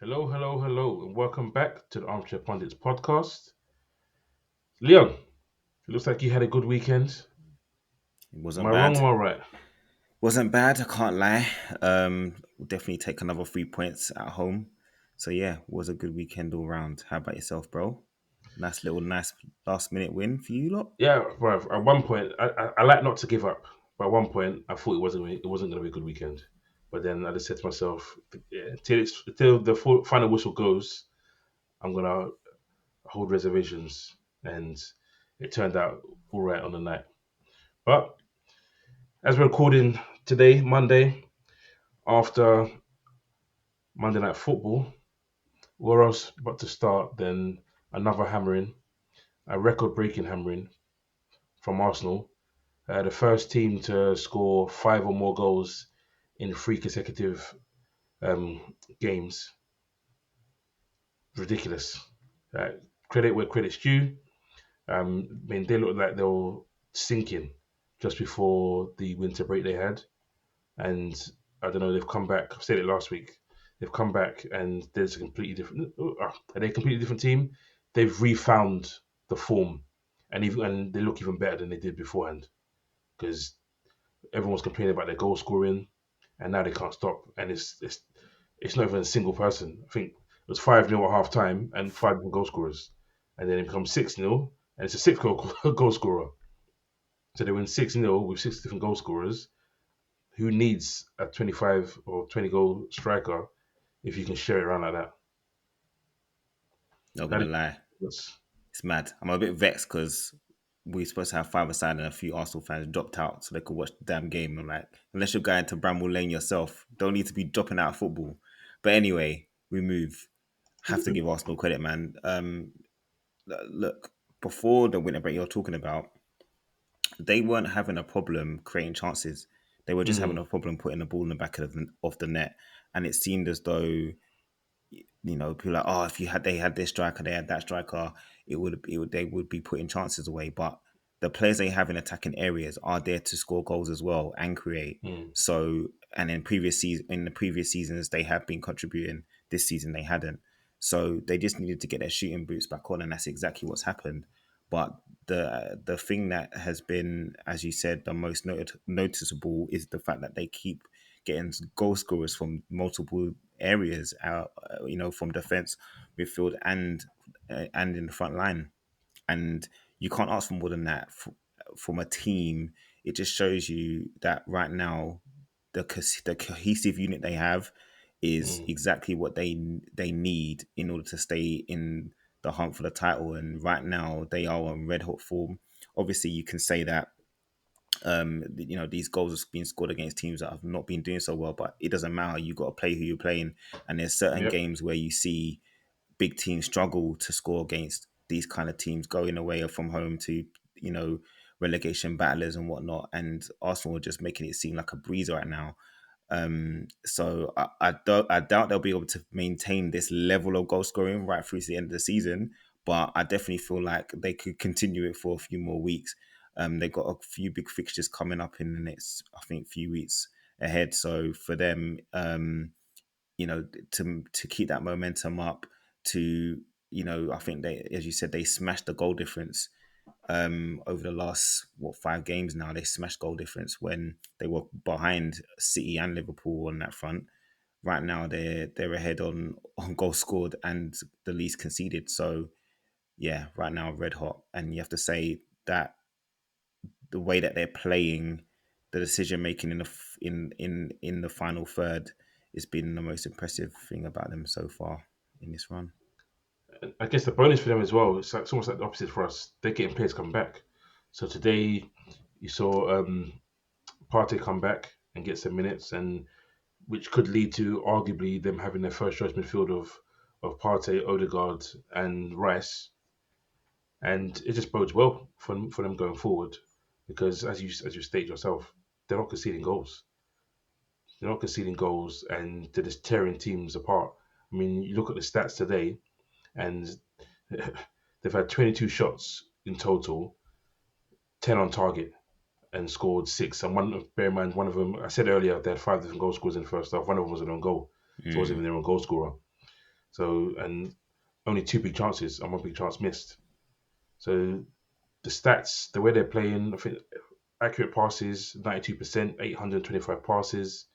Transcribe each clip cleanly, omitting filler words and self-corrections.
Hello, hello, hello, and welcome back to the Armchair Pundits podcast. Leon, it looks like you had a good weekend. It Am wasn't I wrong bad. or am I right? Wasn't bad. I can't lie. We'll definitely take another 3 points at home. So yeah, was a good weekend all round. How about yourself, bro? Nice last minute win for you lot. Yeah, bruv. At one point, I like not to give up, but at one point, I thought it wasn't going to be a good weekend. But then I just said to myself, yeah, till the final whistle goes, I'm gonna hold reservations, and it turned out all right on the night. But as we're recording today, Monday, after Monday Night Football, where else but to start than another hammering, a record breaking hammering from Arsenal. The first team to score five or more goals in three consecutive games. Ridiculous. Uh, Credit where credit's due. I mean, they looked like they were sinking just before the winter break they had. And I don't know, they've come back. I said it last week. They've come back and there's a completely different. Are they a completely different team? They've refound the form, and they look even better than they did beforehand. Because everyone's complaining about their goal scoring, and now they can't stop. And it's not even a single person. I think it was 5-0 at half time and five different goal scorers, and then it becomes 6-0, and it's a six goal scorer. So they win 6-0 with six different goal scorers. Who needs a 25 or 20 goal striker if you can share it around like that? Not That gonna lie, is, it's mad. I'm a bit vexed because we were supposed to have five-a-side and a few Arsenal fans dropped out so they could watch the damn game. I'm like, unless you're going to Bramall Lane yourself, don't need to be dropping out of football. But anyway, we move. Have to give Arsenal credit, man. Look, before the winter break you're talking about, they weren't having a problem creating chances. They were just having mm, a problem putting the ball in the back of the net. And it seemed as though, people are like, oh, if they had this striker, they had that striker, they would be putting chances away. But the players they have in attacking areas are there to score goals as well and create. mm, So, and in the previous seasons, they have been contributing. This season, they hadn't. So they just needed to get their shooting boots back on, and that's exactly what's happened. But the thing that has been, as you said, the most noticeable is the fact that they keep getting goal scorers from multiple areas out, from defense, midfield, and in the front line. And you can't ask for more than that from a team. It just shows you that right now the cohesive unit they have is mm. exactly what they need in order to stay in the hunt for the title. And right now they are on red hot form. Obviously, you can say that these goals have been scored against teams that have not been doing so well, but it doesn't matter. You got to play who you're playing, and there's certain Yep. games where you see big teams struggle to score against these kind of teams going away from home to you know relegation battlers and whatnot. And Arsenal are just making it seem like a breeze right now. So I doubt they'll be able to maintain this level of goal scoring right through to the end of the season. But I definitely feel like they could continue it for a few more weeks. They've got a few big fixtures coming up in the next, I think, few weeks ahead. So for them, you know, to keep that momentum up, I think they, as you said, they smashed the goal difference over the last 5 games now. They smashed goal difference when they were behind City and Liverpool on that front. Right now they're ahead on goals scored and the least conceded. So yeah, right now red hot. And you have to say that the way that they're playing, the decision making in the final third has been the most impressive thing about them so far in this run. I guess the bonus for them as well, it's almost like the opposite for us. They're getting players come back. So today you saw Partey come back and get some minutes, and which could lead to arguably them having their first choice midfield of Partey, Odegaard, and Rice, and it just bodes well for them going forward because as you state yourself, they're not conceding goals. They're not conceding goals, and they're just tearing teams apart. I mean, you look at the stats today, and they've had 22 shots in total, 10 on target, and scored six. And bear in mind, one of them, I said earlier, they had five different goal scorers in the first half. One of them was an own goal, so it wasn't Mm. even their own goal scorer. So, and only two big chances and one big chance missed. So the stats, the way they're playing, I think accurate passes, 92%, 825 passes.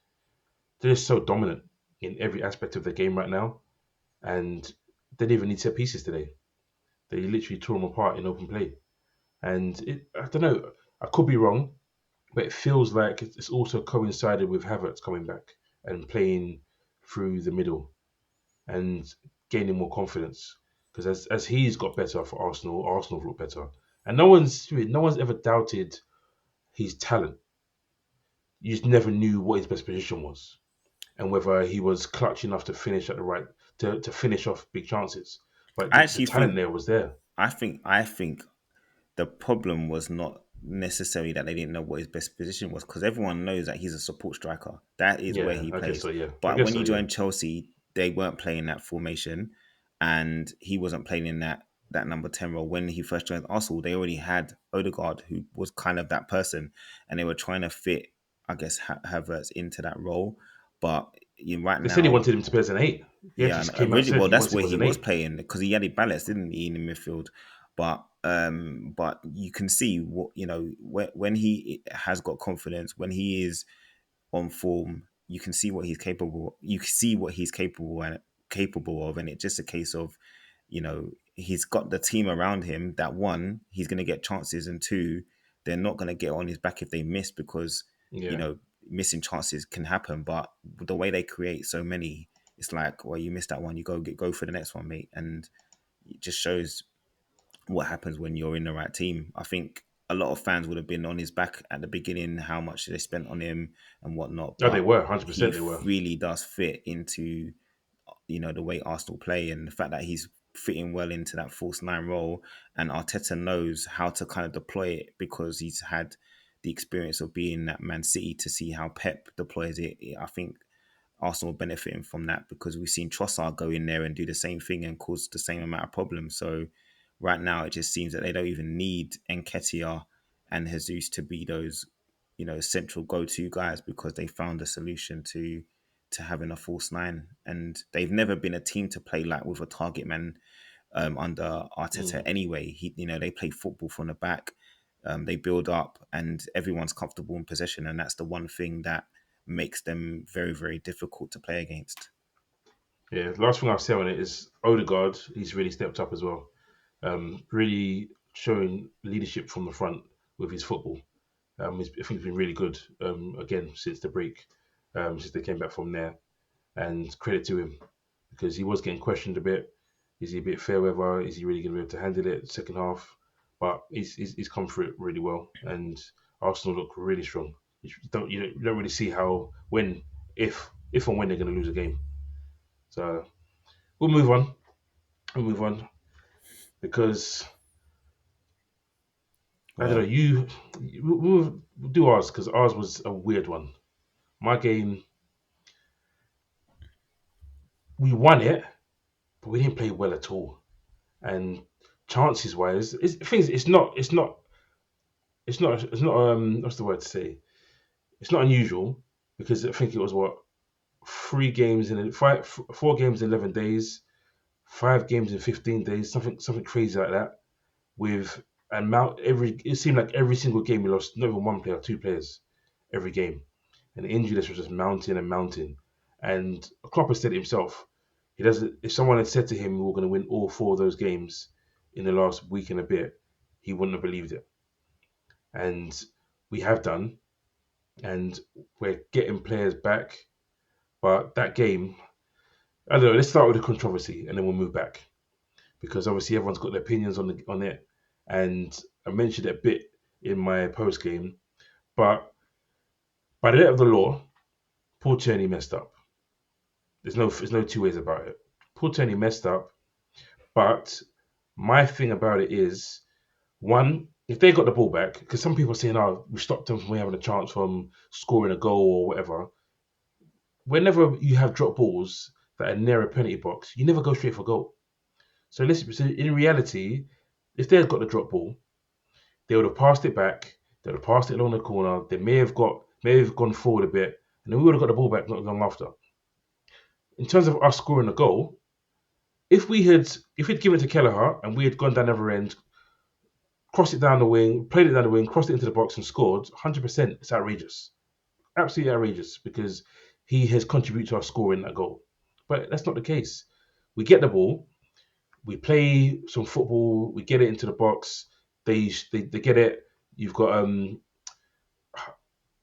They're just so dominant in every aspect of the game right now. And they didn't even need set pieces today. They literally tore them apart in open play. And I don't know, I could be wrong, but it feels like it's also coincided with Havertz coming back and playing through the middle and gaining more confidence. Because as he's got better for Arsenal, Arsenal look better. And no one's ever doubted his talent. You just never knew what his best position was and whether he was clutch enough to finish at the right to finish off big chances. But I the actually talent think there was there. I think the problem was not necessarily that they didn't know what his best position was, because everyone knows that he's a support striker. That is where Yeah, he I guess plays. so. Yeah, I But guess when so. he Yeah, joined Chelsea, they weren't playing that formation, and he wasn't playing in that number 10 role. When he first joined Arsenal, they already had Odegaard, who was kind of that person, and they were trying to fit, I guess, Havertz into that role. But right they said he now, wanted him to play as an eight. He yeah, actually and came out and originally, said well, he that's wanted him where as he an was eight. playing because he had a balance, didn't he, in the midfield? But you can see what when he has got confidence, when he is on form, you can see what he's capable. You can see what he's capable of, and it's just a case of, he's got the team around him that one, he's going to get chances, and two, they're not going to get on his back if they miss, because you Yeah, know missing chances can happen. But the way they create so many, it's like, well, you missed that one, you go for the next one, mate, and it just shows what happens when you're in the right team. I think a lot of fans would have been on his back at the beginning, how much they spent on him and whatnot, oh, they but were 100%. he They were. really does fit into the way Arsenal play, and the fact that he's fitting well into that false nine role, and Arteta knows how to kind of deploy it because he's had the experience of being at Man City to see how Pep deploys it. I think Arsenal benefiting from that, because we've seen Trossard go in there and do the same thing and cause the same amount of problems. So right now, it just seems that they don't even need Nketiah and Jesus to be those, central go-to guys, because they found a solution to having a false nine, and they've never been a team to play like with a target man under Arteta. Mm. Anyway, they play football from the back. They build up, and everyone's comfortable in possession, and that's the one thing that makes them very, very difficult to play against. Yeah, last thing I'll say on it is Odegaard. He's really stepped up as well. Really showing leadership from the front with his football. I think he's been really good again since the break, since they came back from there. And credit to him because he was getting questioned a bit. Is he a bit fair weather? Is he really going to be able to handle it second half? But he's come through it really well, and Arsenal look really strong. You don't really see how if and when they're going to lose a game. So we'll move on. We'll move on because I don't know. Well, We'll do ours because ours was a weird one. My game, we won it, but we didn't play well at all. And chances wise, it's not what's the word to say? It's not unusual because I think it was what 4 games in 11 days, 5 games in 15 days, something crazy like that. With amount it seemed like every single game we lost not even one player, two players every game, and the injury list was just mounting and mounting. And Klopp has said it himself. He doesn't. If someone had said to him we were going to win all 4 of those games in the last week and a bit, he wouldn't have believed it. And we have done, and we're getting players back. But that game, I don't know. Let's start with the controversy, and then we'll move back because obviously everyone's got their opinions on it, and I mentioned it a bit in my post game. But by the letter of the law, Paul Tierney messed up. There's no two ways about it. Paul Tierney messed up, but my thing about it is one, if they got the ball back, because some people are saying, "Oh, we stopped them from having a chance from scoring a goal or whatever." Whenever you have drop balls that are near a penalty box, you never go straight for goal. So in reality, if they had got the drop ball, they would have passed it back. They would have passed it along the corner. They may have gone forward a bit, and then we would have got the ball back not long after. In terms of us scoring a goal, if we'd given it to Kelleher and we had gone down the other end, crossed it down the wing, played it down the wing, crossed it into the box and scored, 100%, it's outrageous. Absolutely outrageous because he has contributed to our scoring that goal. But that's not the case. We get the ball, we play some football, we get it into the box, they get it. You've got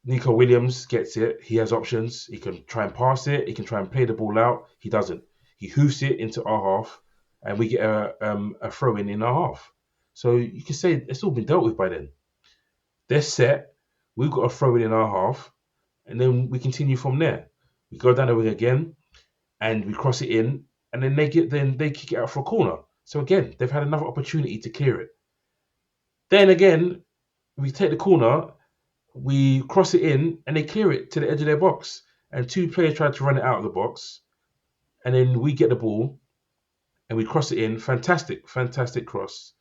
Nico Williams gets it. He has options. He can try and pass it. He can try and play the ball out. He doesn't. He hoofs it into our half, and we get a throw in our half. So you can say it's all been dealt with by then. They're set. We've got a throw in our half, and then we continue from there. We go down the wing again, and we cross it in, and then they kick it out for a corner. So again, they've had another opportunity to clear it. Then again, we take the corner, we cross it in, and they clear it to the edge of their box. And two players try to run it out of the box, and then we get the ball and we cross it in. Fantastic, fantastic cross.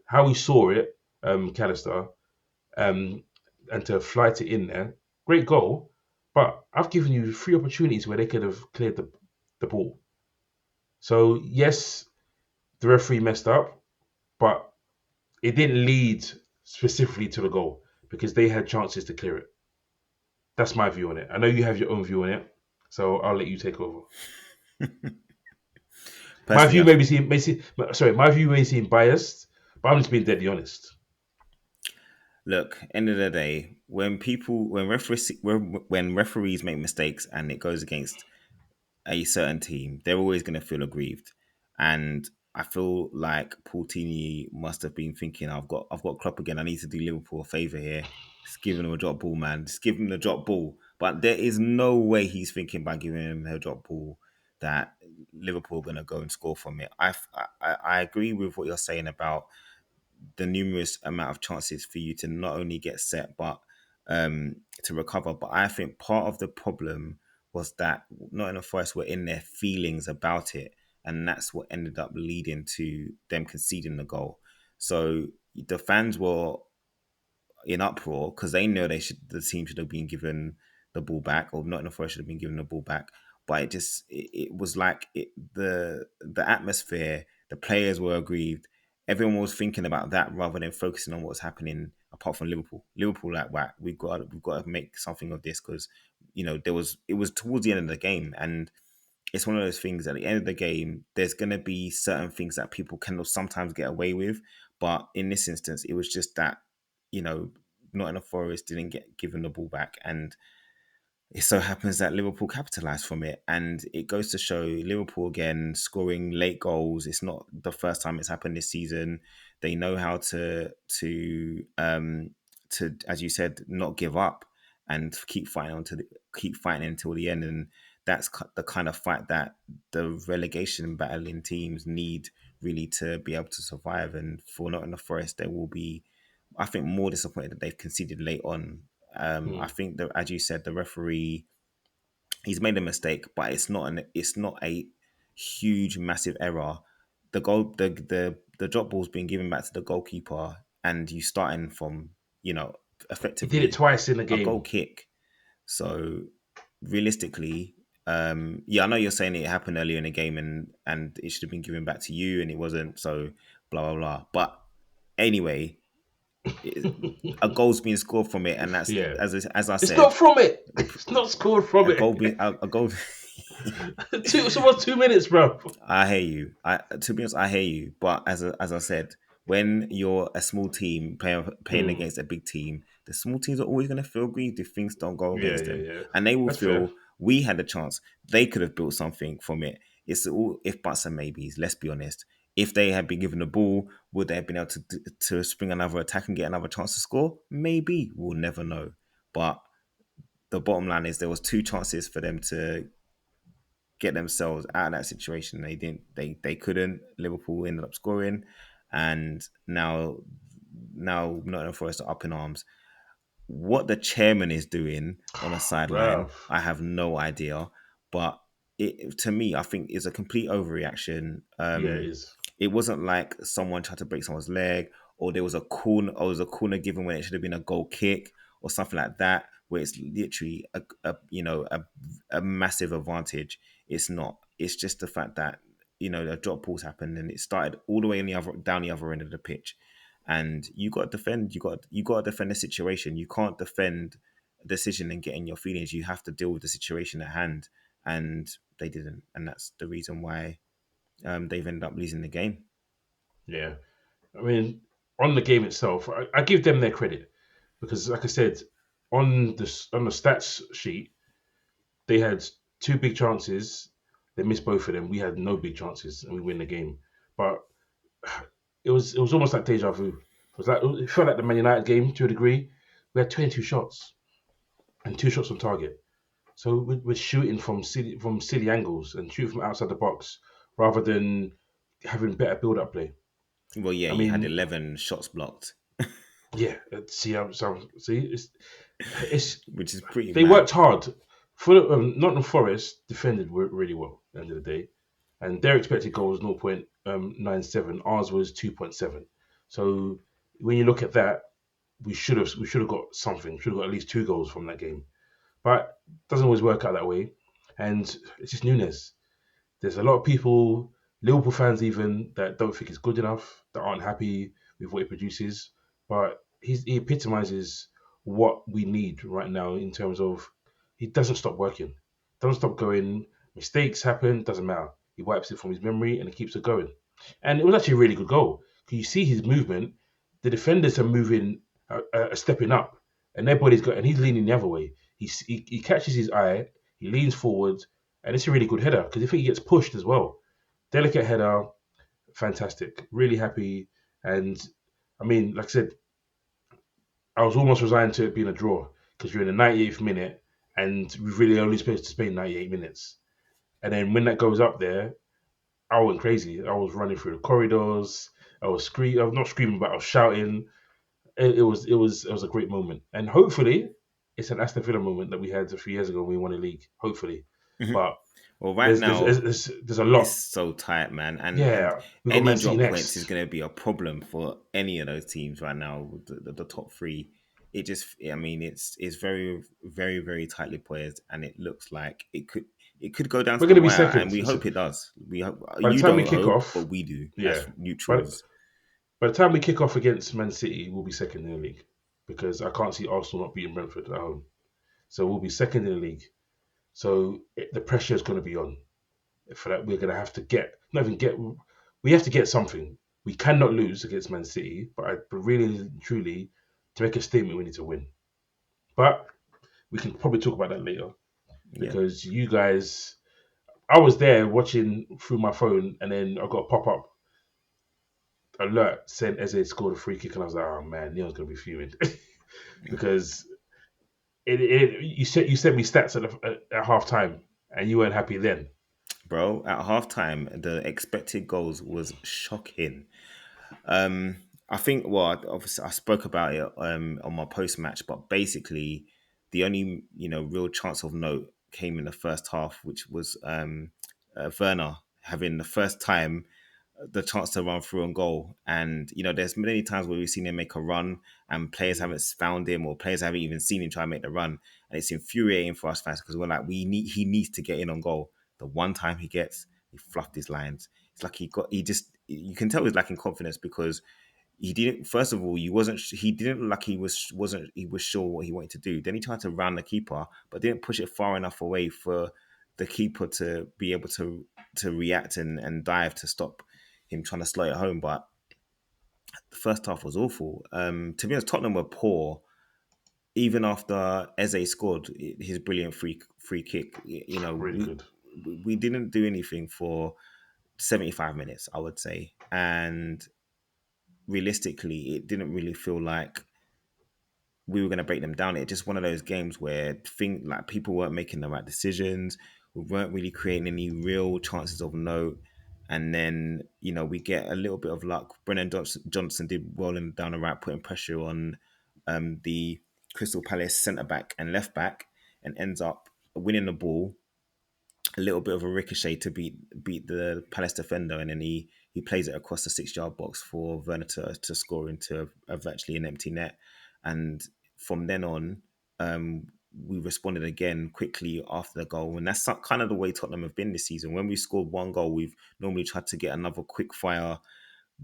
How we saw it, Callister, um, and to flight it in there, great goal. But I've given you three opportunities where they could have cleared the ball. So yes, the referee messed up, but it didn't lead specifically to the goal because they had chances to clear it. That's my view on it. I know you have your own view on it, so I'll let you take over. My Personally, view my view may seem biased, but I'm just being deadly honest. look, end of the day, when referees make mistakes and it goes against a certain team, they're always going to feel aggrieved. And I feel like Paul Tini must have been thinking, I've got Klopp again. I need to do Liverpool a favour here. Just giving him a drop ball, man. Just give him the drop ball. But there is no way he's thinking by giving him a drop ball that Liverpool are going to go and score from it. I agree with what you're saying about the numerous amount of chances for you to not only get set but to recover. But I think part of the problem was that Nottingham Forest were in their feelings about it, and that's what ended up leading to them conceding the goal. So the fans were in uproar because they know the team should have been given the ball back, or Nottingham Forest should have been given the ball back. But it was like the atmosphere, the players were aggrieved. Everyone was thinking about that rather than focusing on what's happening. Apart from Liverpool, like, right, we've got to make something of this because it was towards the end of the game, and it's one of those things. At the end of the game, there's going to be certain things that people can sometimes get away with, but in this instance, it was just that you know Nottingham Forest didn't get given the ball back, and it so happens that Liverpool capitalised from it. And it goes to show Liverpool again scoring late goals. It's not the first time it's happened this season. They know how to, as you said, not give up and keep fighting until the end. And that's the kind of fight that the relegation battling teams need really to be able to survive. And for Nottingham Forest, there will be, I think, more disappointed that they've conceded late on. I Hmm. think that, as you said, the referee, he's made a mistake, but it's not a huge massive error. The drop ball's been given back to the goalkeeper, and you starting from He did it effectively twice in the a goal game. kick. So realistically, yeah, I know you're saying it happened earlier in the game, and it should have been given back to you, and it wasn't. So blah blah blah. But anyway, it, a goal's being scored from it, and that's Yeah, as I it's not said, from it. It's not scored from a goal it. being a goal. It's almost 2 minutes, bro. I hear you. To be honest, I hear you. But as I said, when you're a small team playing Hmm. against a big team, the small teams are always going to feel aggrieved if things don't go Yeah, against yeah, them, yeah. and they will That's fair. feel we had a chance. They could have built something from it. It's all if buts and maybes. Let's be honest. If they had been given the ball, would they have been able to spring another attack and get another chance to score? Maybe. We'll never know. But the bottom line is there was two chances for them to get themselves out of that situation. They didn't. They couldn't. Liverpool ended up scoring, and now Nottingham Forest are up in arms. What the chairman is doing on a Bro. sideline, I have no idea. But to me, I think it's a complete overreaction. Yeah, it is. It wasn't like someone tried to break someone's leg, or there was a corner given when it should have been a goal kick, or something like that, where it's literally a massive advantage. It's not. It's just the fact that the drop balls happened, and it started all the way down the other end of the pitch. And you got to defend. You got to defend the situation. You can't defend a decision and get in your feelings. You have to deal with the situation at hand, and they didn't, and that's the reason why they've ended up losing the game. Yeah, I mean, on the game itself, I give them their credit because, like I said, on the stats sheet, they had two big chances. They missed both of them. We had no big chances, and we win the game. But it was almost like deja vu. It felt like the Man United game to a degree. We had 22 shots and two shots on target. So we're shooting from silly angles and shooting from outside the box rather than having better build-up play. Well, yeah, I you had mean, 11 shots blocked, yeah. See, it's which is pretty they mad. worked hard. For Nottingham Forest defended really well at the end of the day, and their expected goal was 0.97. Ours was 2.7. So when you look at that, we should have got something. Should have got at least two goals from that game, but it doesn't always work out that way. And it's just Nunes. There's a lot of people, Liverpool fans even, that don't think it's good enough, that aren't happy with what he produces. But he epitomizes what we need right now in terms of he doesn't stop working, doesn't stop going. Mistakes happen, doesn't matter. He wipes it from his memory and he keeps it going. And it was actually a really good goal. Because you see his movement, the defenders are moving, stepping up, and their body's got, and he's leaning the other way. He catches his eye, he leans forward, and it's a really good header because I think he gets pushed as well. Delicate header, fantastic. Really happy. And I mean, like I said, I was almost resigned to it being a draw because you're in the 98th minute and we're really only supposed to spend 98 minutes. And then when that goes up there, I went crazy. I was running through the corridors. I was screaming. I was not screaming, but I was shouting. It was a great moment. And hopefully, it's an Aston Villa moment that we had a few years ago when we won the league. Hopefully, but Well, right there's there's now, there's, there's a it's lot. so tight, man, and Yeah, we got any Man City drop points is next. going to be a problem for any of those teams right now. The top three, I mean, it's very, very, very tightly poised, and it looks like it could go down to We're the going to be wire, and second. we hope it does. We hope By the you time we don't kick hope, but off, we do as yeah. But neutrals. by the time we kick off against Man City, we'll be second in the league because I can't see Arsenal not beating Brentford at home. So we'll be second in the league. So the pressure is going to be on. For that, we're going to have to not even get. We have to get something. We cannot lose against Man City, but really, truly, to make a statement, we need to win. But we can probably talk about that later Yeah, because you guys, I was there watching through my phone, and then I got a pop up alert saying Eze scored a free kick, and I was like, oh man, Neil's going to be fuming because you sent me stats at half time, and you weren't happy then. bro. At halftime, the expected goals was shocking. I think, well, obviously I spoke about it on my post match, but basically, the only real chance of note came in the first half, which was Werner having the first time the chance to run through and goal. And there's many times where we've seen him make a run, and players haven't found him, or players haven't even seen him try and make the run, and it's infuriating for us fans because we're like, he needs to get in on goal. The one time he fluffed his lines. It's like he just, you can tell he's lacking confidence because he didn't. First of all, he didn't look like he was sure what he wanted to do. Then he tried to round the keeper, but didn't push it far enough away for the keeper to be able to react and dive to stop him trying to slow it home. But the first half was awful. To be honest, Tottenham were poor even after Eze scored his brilliant free kick. Really good. We didn't do anything for 75 minutes, I would say, and realistically, it didn't really feel like we were going to break them down. It's just one of those games where people weren't making the right decisions. We weren't really creating any real chances of note. And then, we get a little bit of luck. Johnson did well down the right, putting pressure on the Crystal Palace centre back and left back, and ends up winning the ball, a little bit of a ricochet to beat the Palace defender, and then he plays it across the 6 yard box for Werner to score into a virtually an empty net. And from then on, we responded again quickly after the goal, and that's kind of the way Tottenham have been this season. When we scored one goal, we've normally tried to get another quick fire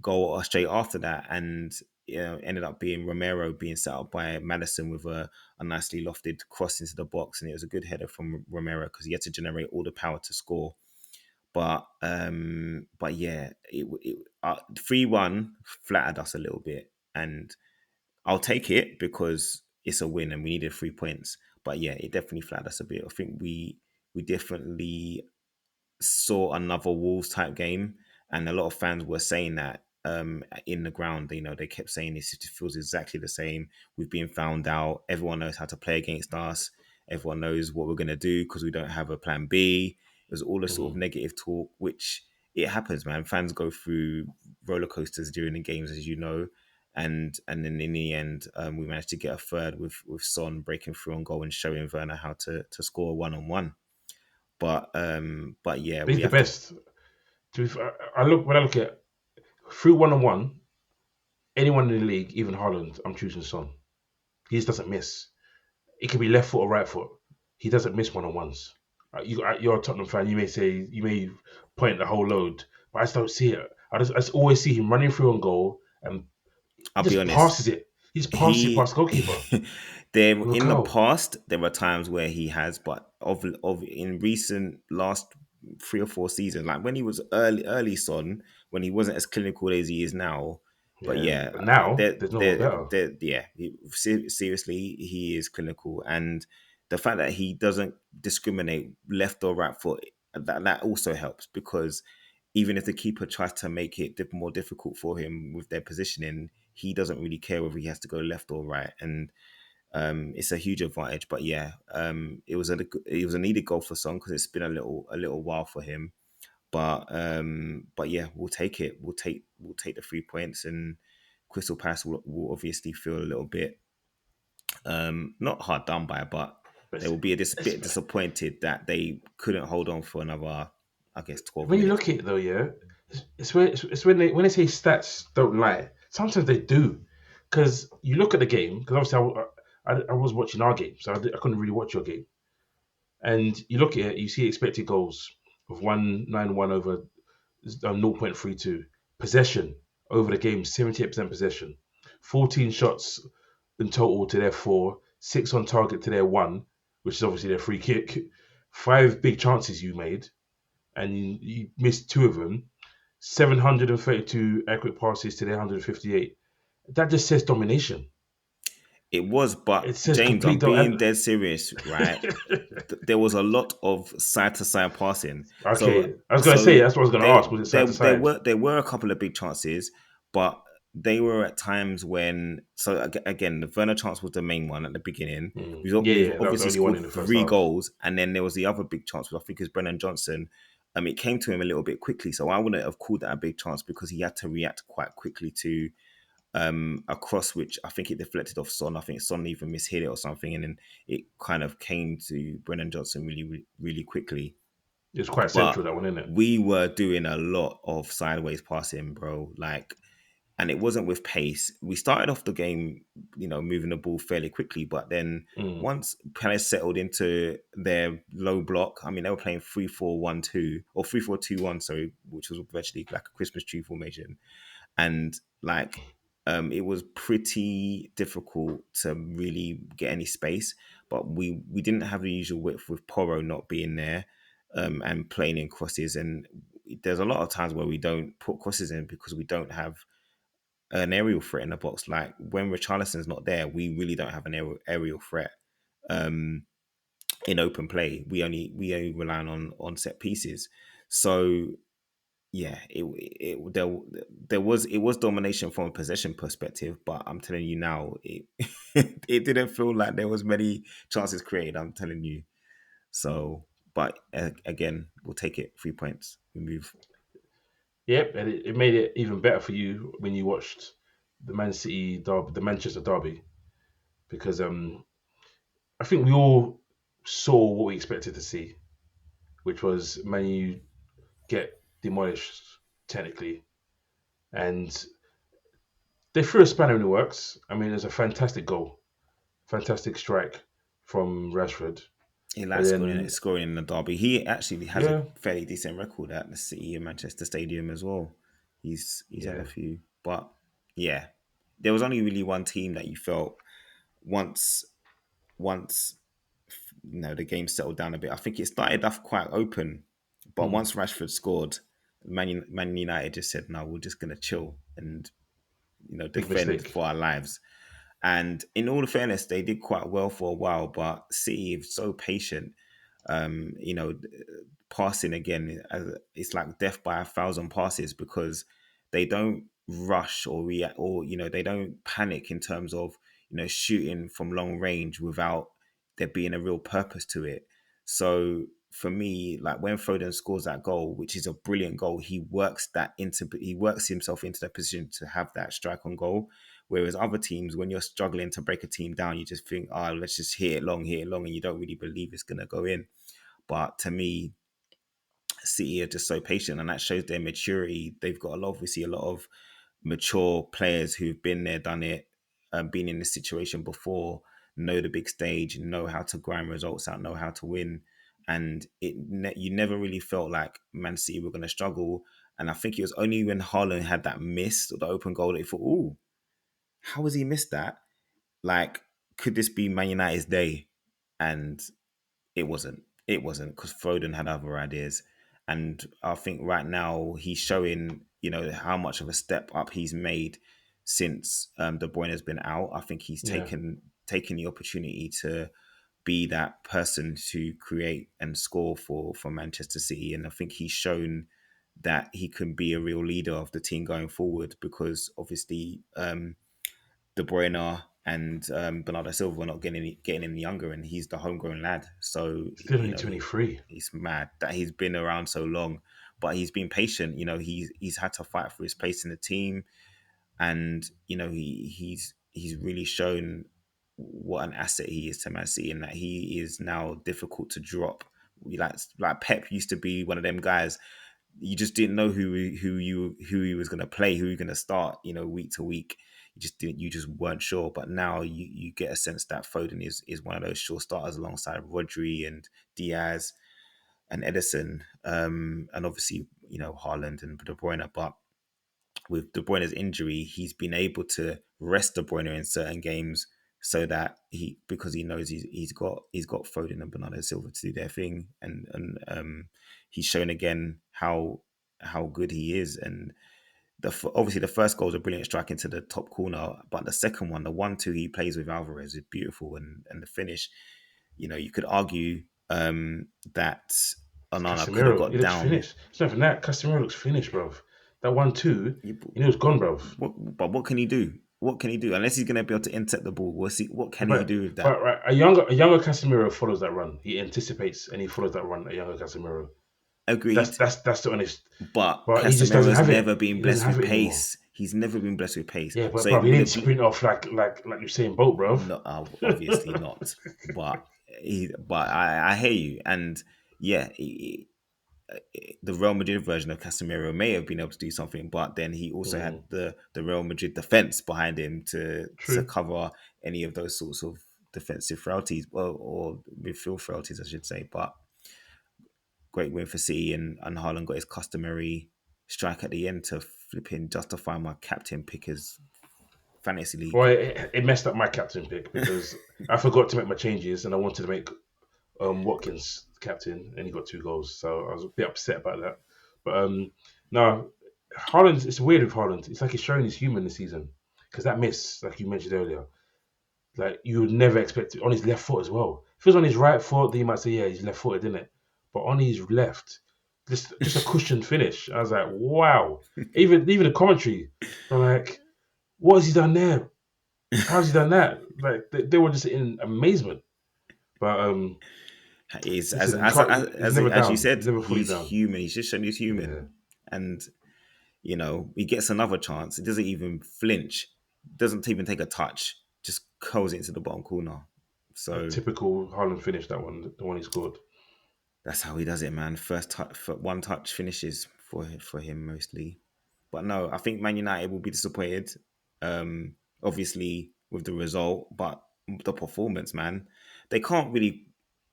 goal straight after that, and ended up being Romero being set up by Madison with a nicely lofted cross into the box, and it was a good header from Romero because he had to generate all the power to score. But yeah, 3-1 flattered us a little bit, and I'll take it because it's a win and we needed 3 points. But yeah, it definitely flattered us a bit. I think we definitely saw another Wolves type game, and a lot of fans were saying that in the ground. They kept saying this feels exactly the same. We've been found out. Everyone knows how to play against us. Everyone knows what we're going to do because we don't have a plan B. It was all this sort of Mm. negative talk, which it happens, man. Fans go through roller coasters during the games, as you know. And then in the end, we managed to get a third with Son breaking through on goal and showing Werner how to score 1-on-1. But yeah, But he's we the have to. best. When I look at through 1-on-1, anyone in the league, even Haaland, I'm choosing Son. He just doesn't miss. It could be left foot or right foot. He doesn't miss 1-on-ones. You're a Tottenham fan. You may point the whole load, but I just don't see it. I just always see him running through on goal and he I'll be just honest. passes it. He just passes it He past the goalkeeper there with a in the goal. past there were times where he has, but of in recent last 3 or 4 seasons, like when he was early Son, when he wasn't as clinical as he is now. But Yeah, yeah, but now there's no one better. yeah, seriously, he is clinical, and the fact that he doesn't discriminate left or right foot, that also helps because even if the keeper tries to make it more difficult for him with their positioning, he doesn't really care whether he has to go left or right, and it's a huge advantage. But yeah, it was a needed goal for Son because it's been a little while for him. But yeah, we'll take it. We'll take the 3 points, and Crystal Palace will obviously feel a little bit not hard done by, but But they will be it's, bit disappointed that they couldn't hold on for another, I guess, 12 when you minutes. look at it though, yeah, it's when they say stats don't lie. Sometimes they do, because you look at the game. Because obviously I was watching our game, so I couldn't really watch your game. And you look at it, you see expected goals of 191 over 0.32. Possession over the game, 78% possession. 14 shots in total to their 4, 6 on target to their 1, which is obviously their free kick. 5 big chances you made, and you missed 2 of them. 732 accurate passes to their 158. That just says domination. It was, It but says James, I'm complete. being dead serious, right? There was a lot of side to side passing. So Okay, I was going to say so that's what I was going to ask. Was it side to side? there were a couple of big chances, but they were at times when, so again, the Werner chance was the main one at the beginning. Yeah, We've yeah, that was the obviously only one scored in the first 3 goals, and then there was the other big chance, which I think is Brennan Johnson. It came to him a little bit quickly, so I wouldn't have called that a big chance because he had to react quite quickly to a cross which I think it deflected off Son. I think Son even mishit it or something, and then it kind of came to Brennan Johnson really, really quickly. It's quite But central, that one, isn't it? we were doing a lot of sideways passing, bro. Like, and it wasn't with pace. We started off the game, moving the ball fairly quickly, but then Mm. once Palace settled into their low block, I mean, they were playing 3-4-1-2 or 3-4-2-1, sorry, which was virtually like a Christmas tree formation, and like it was pretty difficult to really get any space. But we didn't have the usual width with Porro not being there, and playing in crosses. And there's a lot of times where we don't put crosses in because we don't have an aerial threat in the box. Like when Richarlison's not there, we really don't have an aerial threat. Um, in open play, we only rely on set pieces. So yeah, it was domination from a possession perspective, but I'm telling you now, it it didn't feel like there was many chances created. I'm telling you. So, but again, we'll take it. 3 points. We move. Yep, and it made it even better for you when you watched the Man City derby, the Manchester derby, because I think we all saw what we expected to see, which was Man U get demolished technically, and they threw a spanner in the works. I mean, it's a fantastic goal, fantastic strike from Rashford. He But likes then, scoring in the derby. He actually has a yeah, fairly decent record at the City and Manchester Stadium as well. He's had a yeah, few, but yeah, there was only really one team that you felt once the game settled down a bit. I think it started off quite open, but mm, once Rashford scored, Man United just said, "No, we're just gonna chill and big defend mistake. for our lives." And in all fairness, they did quite well for a while, but City is so patient. Um, you know, Passing again, it's like death by a thousand passes because they don't rush or react, or they don't panic in terms of shooting from long range without there being a real purpose to it. So for me, like when Foden scores that goal, which is a brilliant goal, he works himself into the position to have that strike on goal. Whereas other teams, when you're struggling to break a team down, you just think, oh, let's just hit it long, and you don't really believe it's going to go in. But to me, City are just so patient, and that shows their maturity. They've got obviously a lot of mature players who've been there, done it, been in this situation before, know the big stage, know how to grind results out, know how to win. And you never really felt like Man City were going to struggle. And I think it was only when Haaland had that miss, the open goal, that you thought, "Oh, how has he missed that? Like, could this be Man United's day?" And it wasn't. It wasn't because Foden had other ideas, and I think right now he's showing how much of a step up he's made since De Bruyne has been out. I think he's Yeah, taken the opportunity to be that person to create and score for Manchester City, and I think he's shown that he can be a real leader of the team going forward because obviously De Bruyne and Bernardo Silva are not getting any younger, and he's the homegrown lad. So still only 23. he's mad that he's been around so long, but he's been patient. He's had to fight for his place in the team, and he's really shown what an asset he is to Man City, and that he is now difficult to drop. Like Pep used to be one of them guys you just didn't know who he was going to play, who he was going to start, week to week. You just weren't sure. But now you get a sense that Foden is one of those sure starters alongside Rodri and Diaz and Edison, and obviously Haaland and De Bruyne. But with De Bruyne's injury, he's been able to rest De Bruyne in certain games so that because he knows he's got Foden and Bernardo Silva to do their thing, and he's shown again how good he is. And obviously the first goal is a brilliant strike into the top corner, but the second one, the 1-2 he plays with Alvarez, is beautiful, and the finish, you could argue that It's Onana could have Casemiro. He got looks down. finished. It's not even that. Casemiro looks finished, bro. That 1-2, he was gone, bro. But what can he do? What can he do? Unless he's going to be able to intercept the ball, we'll see. What Yeah, can he do with that? but right, a younger Casemiro follows that run. He anticipates and he follows that run. A younger Casemiro. That's Agreed. that's that's the honest. But But he just doesn't Casemiro's have never it. been He doesn't blessed have with it anymore. pace. He's never been blessed with pace. Yeah, but So bro, it he would didn't have been sprint off like you're saying, Bolt, bro. no, obviously not. But I hear you, and yeah, the Real Madrid version of Casemiro may have been able to do something, but then he also had Mm, the Real Madrid defense behind him to true. cover any of those sorts of defensive frailties, or midfield frailties, I should say. But great win for City, and Haaland got his customary strike at the end to flipping justify my captain pick as fantasy Well, league. it messed up my captain pick because I forgot to make my changes and I wanted to make Watkins captain and he got 2 goals, so I was a bit upset about that. But no, Haaland. It's weird with Haaland. It's like he's showing he's human this season because that miss, like you mentioned earlier, like you would never expect it on his left foot as well. If it was on his right foot, then you might say, yeah, he's left footed, isn't it? But on his left, just a cushioned finish. I was like, wow. Even the commentary, they're like, what has he done there? How's he done that? Like they were just in amazement. But Is listen, you can't. He's never as you down. He's said, never fully he's down. human. He's just shown he's Yeah, human, and he gets another chance. He doesn't even flinch, doesn't even take a touch, just curls it into the bottom corner. a So typical Haaland finish. That one, the one he scored. that's how he does it, man. First touch, one touch finishes for him mostly. But no, I think Man United will be disappointed. Obviously with the result, but the performance, man. they can't really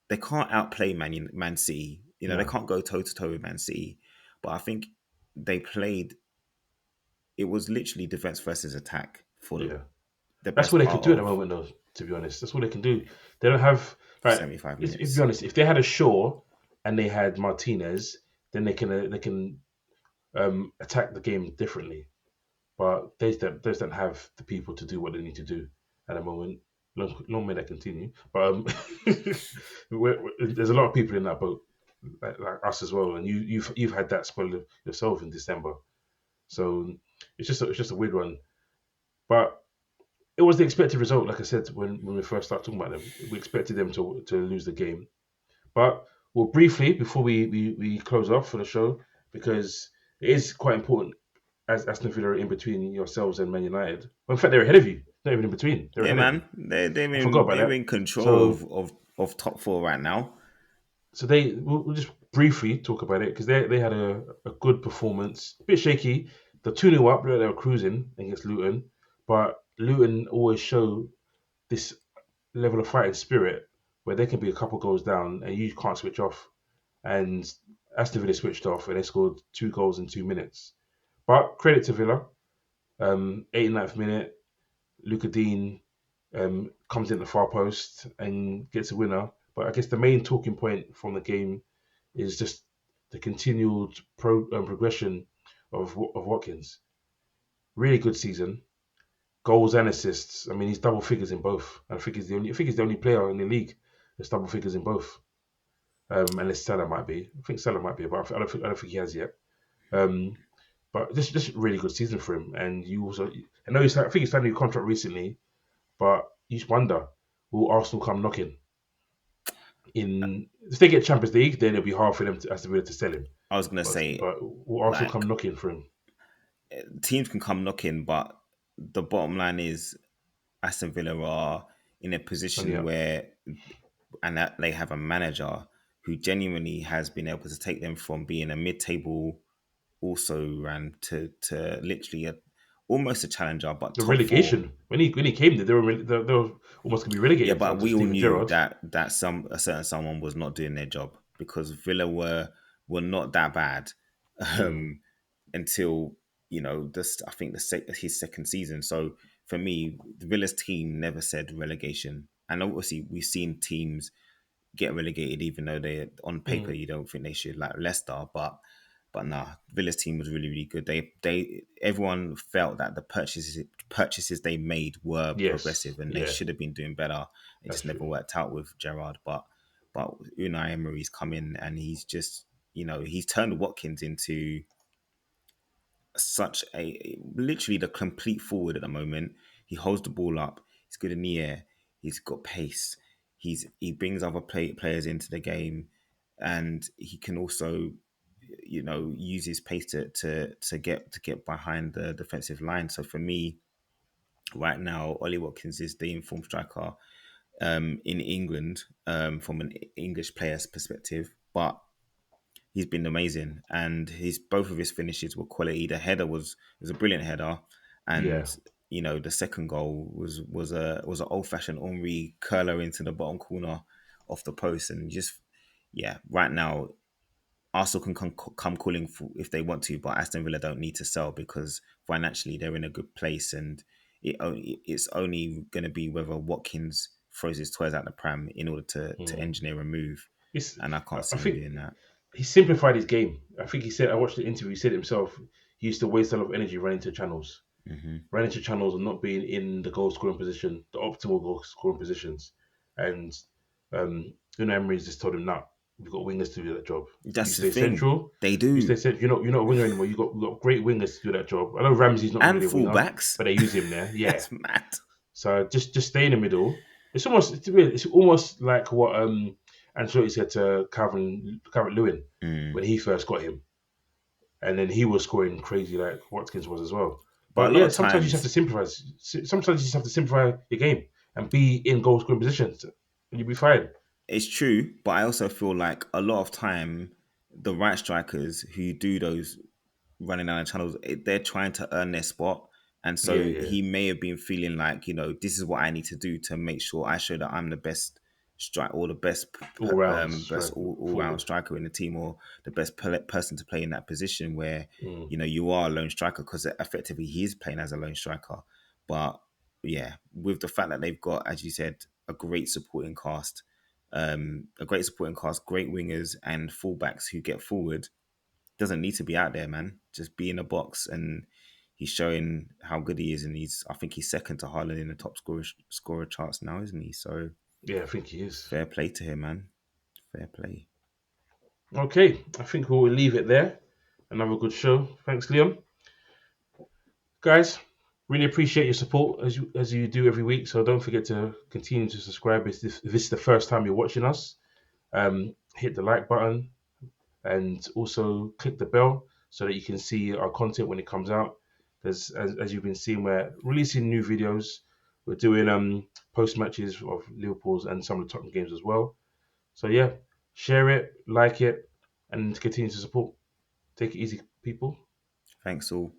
they can't outplay Man City. You know, they No, can't go toe to toe with Man City. But I think they played. It was literally defense versus attack for yeah, the that's best what they could part do at the of moment, though. To be honest, that's what they can do. They don't have right. 75 If be minutes. honest, if they had a Shaw and they had Martinez, then they can attack the game differently. But they don't have the people to do what they need to do at the moment. Long may that continue. But there's a lot of people in that boat, like us as well, and you've had that spell yourself in December. So it's just a weird one. But it was the expected result, like I said when we first started talking about them. We expected them to lose the game. But well, briefly before we close off for the show, because it is quite important as Aston Villa are in between yourselves and Man United. Well, in fact, they're ahead of you. Not even in between. They're Yeah, ahead of you. man, they're I forgot in about that. control So of top four right now. we'll just briefly talk about it because they had a good performance. A bit shaky. The 2-0 up, they were cruising against Luton, but Luton always show this level of fighting spirit where they can be a couple goals down and you can't switch off. And Aston Villa switched off and they scored 2 goals in 2 minutes. But credit to Villa. 89th minute, Luca Dean comes in the far post and gets a winner. But I guess the main talking point from the game is just the continued progression of Watkins. Really good season, goals and assists. I mean, he's double figures in both. I think he's the only player in the league that's double figures in both. Unless Salah might be. I think Salah might be, but I don't think he has yet. Um, but just really good season for him. And you also, I know I think he signed a new contract recently, but you just wonder, will Arsenal come knocking? In if they get Champions League, then it'll be hard for them to, as to be able to sell him. I was gonna But say, but will Arsenal like, come knocking for him? teams can come knocking, but the bottom line is Aston Villa are in a Only position up. where, and that they have a manager who genuinely has been able to take them from being a mid-table also ran to literally almost a challenger, but The top four. relegation when he came there, they were almost gonna be Yeah, relegated but under we all Steven knew Gerrard. that a certain someone was not doing their job because Villa were not that bad Mm, um, until this. I think his second season. So for me, the Villa's team never said relegation, and obviously we've seen teams get relegated even though they on paper mm. you don't think they should, like Leicester, but nah, Villa's team was really really good. They everyone felt that the purchases they made were Yes, progressive and they yeah, should have been doing better. It that's just never true. worked out with Gerrard, but Unai Emery's come in and he's just he's turned Watkins into such a literally the complete forward at the moment. He holds the ball up. He's good in the air. He's got pace. He brings other players into the game, and he can also use his pace to get behind the defensive line. So for me, right now, Ollie Watkins is the informed striker in England from an English player's perspective, but he's been amazing, and his both of his finishes were quality. The header was a brilliant header, Yeah, and the second goal was an old fashioned Henri curler into the bottom corner off the post, and just right now Arsenal can come calling for if they want to, but Aston Villa don't need to sell because financially they're in a good place, and it's only going to be whether Watkins throws his toys out the pram in order to mm. engineer a move, It's. and I can't I see him think doing that. he simplified his game. I think he said. I watched the interview. He said himself. He used to waste a lot of energy running to channels. Hmm. Ran into channels and not being in the goal scoring position, the optimal goal scoring positions. And Unai Emery's just told him, "Nah, we've got wingers to do that job. You That's the stay thing. central. They You stay do. central. You're not a winger anymore. You got great wingers to do that job. I know Ramsey's not And really a winger, fullbacks. but they use him there. Yeah. That's mad. So just stay in the middle. It's almost like what Ancelotti said to Calvin Lewin Mm. when he first got him, and then he was scoring crazy like Watkins was as well. But a But lot yeah, of sometimes you just have times to simplify. Sometimes you just have to simplify your game and be in goal scoring positions, and you'll be fine. it's true, but I also feel like a lot of time the right strikers who do those running down the channels, they're trying to earn their spot. And Yeah, so yeah, he may have been feeling like, this is what I need to do to make sure I show that I'm the best, strike or the best All round best strike all round forward. striker in the team, or the best person to play in that position where Mm. you are a lone striker, because effectively he is playing as a lone striker. But yeah, with the fact that they've got, as you said, a great supporting cast, great wingers and fullbacks who get forward, doesn't need to be out there, man. Just be in the box, and he's showing how good he is. And I think he's second to Haaland in the top scorer charts now, isn't he? So Yeah, I think he is. fair play to him, man. Fair play. Okay, I think we'll leave it there. Another good show. Thanks, Liam. Guys, really appreciate your support as you do every week. So don't forget to continue to subscribe if this is the first time you're watching us. Hit the like button and also click the bell so that you can see our content when it comes out. As you've been seeing, we're releasing new videos. We're doing post matches of Liverpool's and some of the Tottenham games as well. So yeah, share it, like it, and continue to support. Take it easy, people. Thanks all.